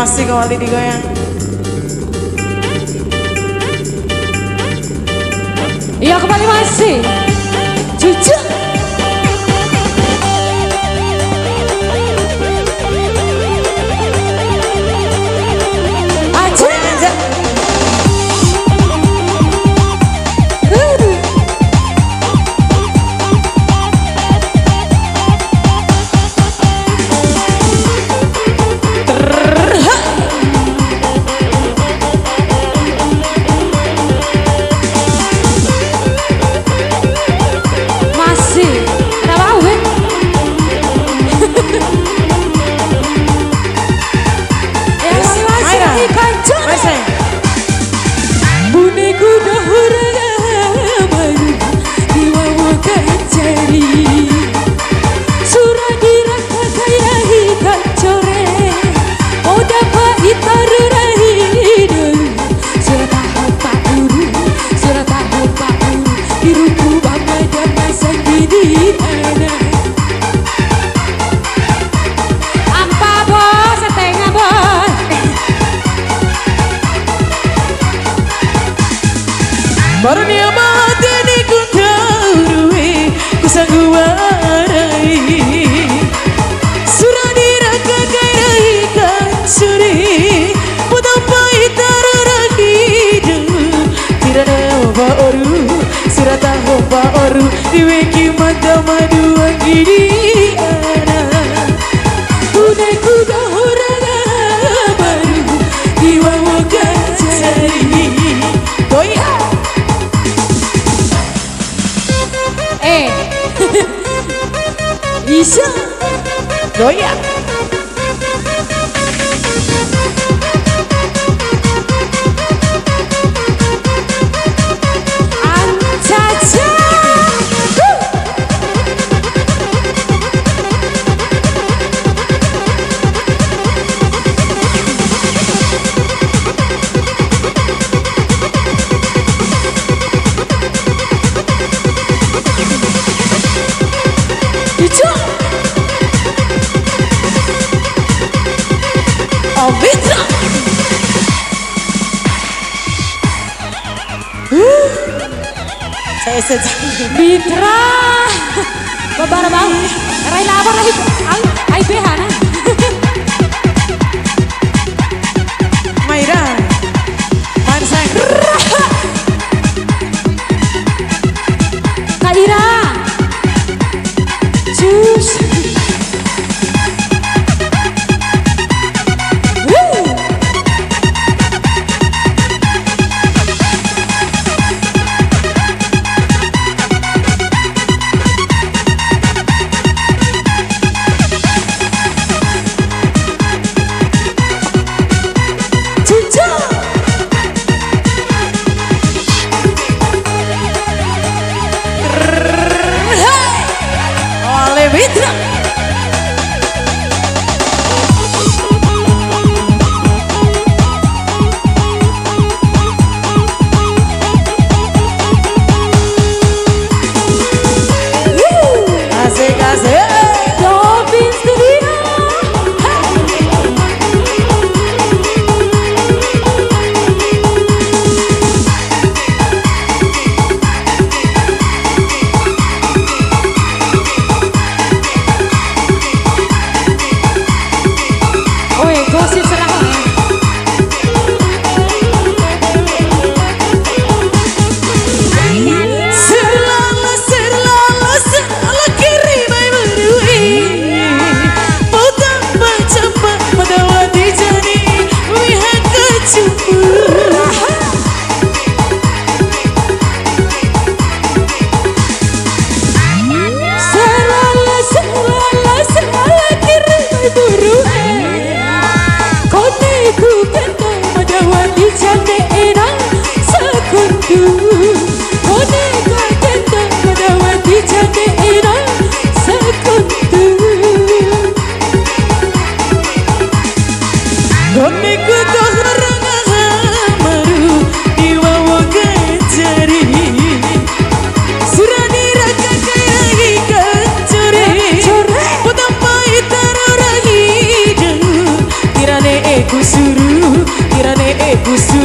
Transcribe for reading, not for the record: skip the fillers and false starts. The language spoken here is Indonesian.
Masih kembali digoyang. Iya kembali masih jujur. Baru dia mati di kundaruwe kusanggu warai surah diraka kairai kansuri putau paitar rahidu tidak ada oba oru surah tahoba oru diweki mata madu angidi ana unai kuda huraga baru diwawa kancari goyang. Bisa goyang. Ancaca Mitra. Saya sejak Mitra. Babar bang. Rai lapar lagi. Ai behana. Maira. Main saya. Kaira. Jus. Gusti